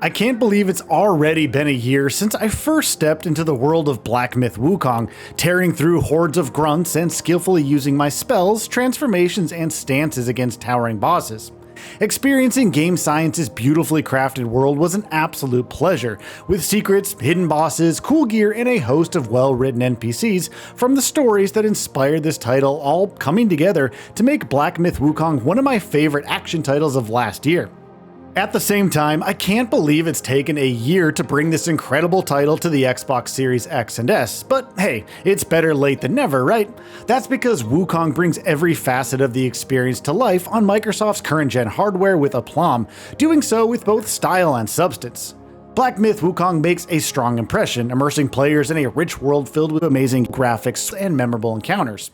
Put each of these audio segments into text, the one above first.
I can't believe it's already been a year since I first stepped into the world of Black Myth Wukong, tearing through hordes of grunts and skillfully using my spells, transformations, and stances against towering bosses. Experiencing Game Science's beautifully crafted world was an absolute pleasure, with secrets, hidden bosses, cool gear, and a host of well-written NPCs from the stories that inspired this title all coming together to make Black Myth Wukong one of my favorite action titles of last year. At the same time, I can't believe it's taken a year to bring this incredible title to the Xbox Series X and S, but hey, it's better late than never, right? That's because Wukong brings every facet of the experience to life on Microsoft's current-gen hardware with aplomb, doing so with both style and substance. Black Myth Wukong makes a strong impression, immersing players in a rich world filled with amazing graphics and memorable encounters.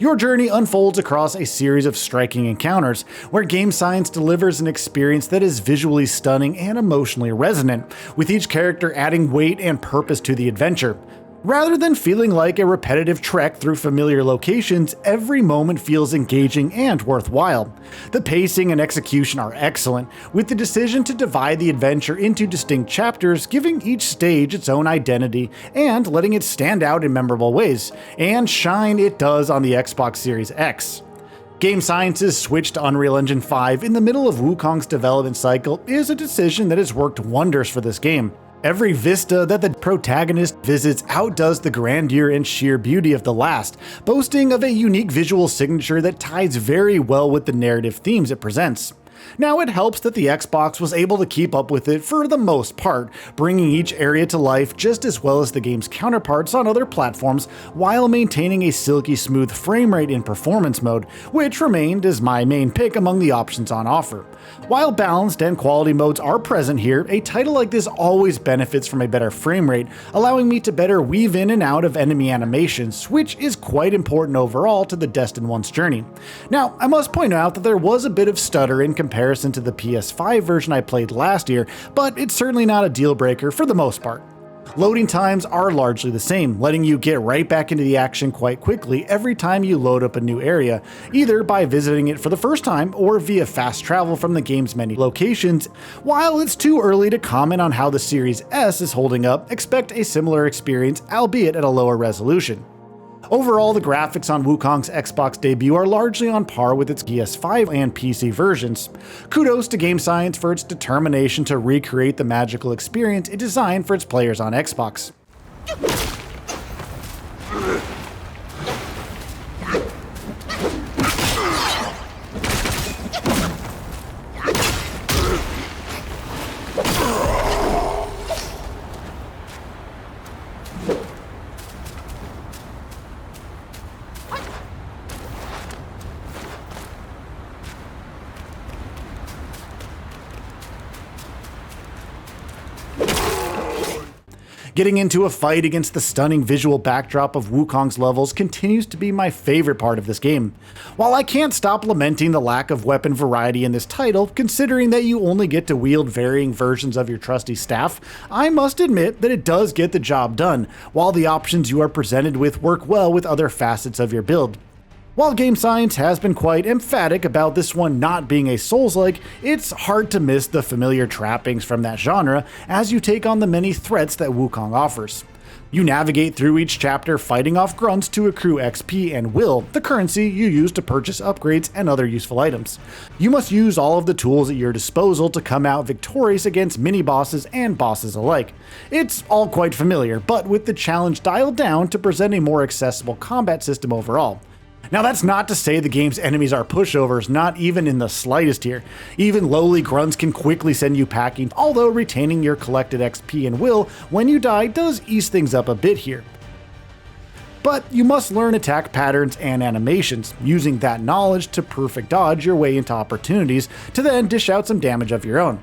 Your journey unfolds across a series of striking encounters, where Game Science delivers an experience that is visually stunning and emotionally resonant, with each character adding weight and purpose to the adventure. Rather than feeling like a repetitive trek through familiar locations, every moment feels engaging and worthwhile. The pacing and execution are excellent, with the decision to divide the adventure into distinct chapters giving each stage its own identity and letting it stand out in memorable ways, and shine it does on the Xbox Series X. Game Science's switch to Unreal Engine 5 in the middle of Wukong's development cycle is a decision that has worked wonders for this game. Every vista that the protagonist visits outdoes the grandeur and sheer beauty of the last, boasting of a unique visual signature that ties very well with the narrative themes it presents. Now, it helps that the Xbox was able to keep up with it for the most part, bringing each area to life just as well as the game's counterparts on other platforms, while maintaining a silky smooth frame rate in performance mode, which remained as my main pick among the options on offer. While balanced and quality modes are present here, a title like this always benefits from a better frame rate, allowing me to better weave in and out of enemy animations, which is quite important overall to the Destin 1's journey. Now, I must point out that there was a bit of stutter in comparison to the PS5 version I played last year, but it's certainly not a deal breaker for the most part. Loading times are largely the same, letting you get right back into the action quite quickly every time you load up a new area, either by visiting it for the first time or via fast travel from the game's many locations. While it's too early to comment on how the Series S is holding up, expect a similar experience, albeit at a lower resolution. Overall, the graphics on Wukong's Xbox debut are largely on par with its PS5 and PC versions. Kudos to Game Science for its determination to recreate the magical experience it designed for its players on Xbox. Getting into a fight against the stunning visual backdrop of Wukong's levels continues to be my favorite part of this game. While I can't stop lamenting the lack of weapon variety in this title, considering that you only get to wield varying versions of your trusty staff, I must admit that it does get the job done, while the options you are presented with work well with other facets of your build. While Game Science has been quite emphatic about this one not being a Souls-like, it's hard to miss the familiar trappings from that genre as you take on the many threats that Wukong offers. You navigate through each chapter fighting off grunts to accrue XP and will, the currency you use to purchase upgrades and other useful items. You must use all of the tools at your disposal to come out victorious against mini-bosses and bosses alike. It's all quite familiar, but with the challenge dialed down to present a more accessible combat system overall. Now, that's not to say the game's enemies are pushovers, not even in the slightest here. Even lowly grunts can quickly send you packing, although retaining your collected XP and will when you die does ease things up a bit here. But you must learn attack patterns and animations, using that knowledge to perfect dodge your way into opportunities to then dish out some damage of your own.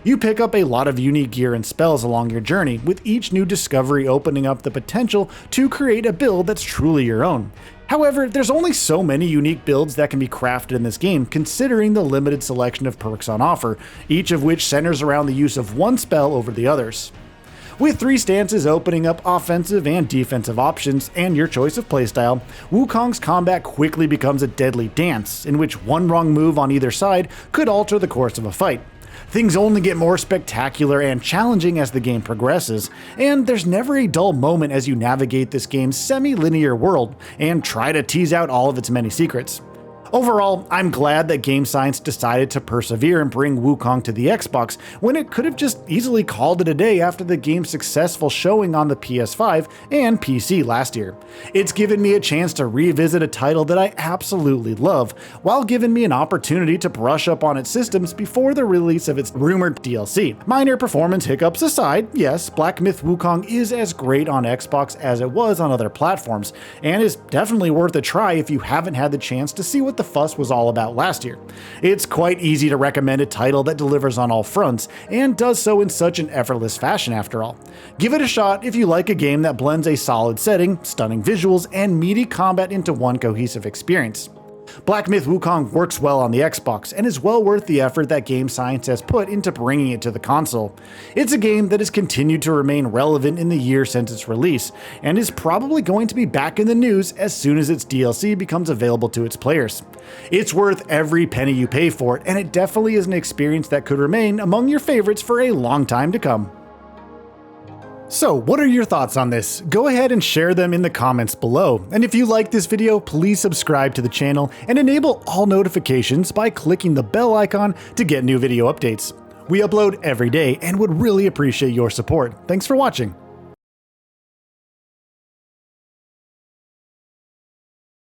You pick up a lot of unique gear and spells along your journey, with each new discovery opening up the potential to create a build that's truly your own. However, there's only so many unique builds that can be crafted in this game considering the limited selection of perks on offer, each of which centers around the use of one spell over the others. With 3 stances opening up offensive and defensive options and your choice of playstyle, Wukong's combat quickly becomes a deadly dance, in which one wrong move on either side could alter the course of a fight. Things only get more spectacular and challenging as the game progresses, and there's never a dull moment as you navigate this game's semi-linear world and try to tease out all of its many secrets. Overall, I'm glad that Game Science decided to persevere and bring Wukong to the Xbox when it could have just easily called it a day after the game's successful showing on the PS5 and PC last year. It's given me a chance to revisit a title that I absolutely love, while giving me an opportunity to brush up on its systems before the release of its rumored DLC. Minor performance hiccups aside, yes, Black Myth Wukong is as great on Xbox as it was on other platforms, and is definitely worth a try if you haven't had the chance to see what the fuss was all about last year. It's quite easy to recommend a title that delivers on all fronts, and does so in such an effortless fashion after all. Give it a shot if you like a game that blends a solid setting, stunning visuals, and meaty combat into one cohesive experience. Black Myth Wukong works well on the Xbox and is well worth the effort that Game Science has put into bringing it to the console. It's a game that has continued to remain relevant in the year since its release, and is probably going to be back in the news as soon as its DLC becomes available to its players. It's worth every penny you pay for it, and it definitely is an experience that could remain among your favorites for a long time to come. So, what are your thoughts on this? Go ahead and share them in the comments below. And if you like this video, please subscribe to the channel and enable all notifications by clicking the bell icon to get new video updates. We upload every day and would really appreciate your support. Thanks for watching.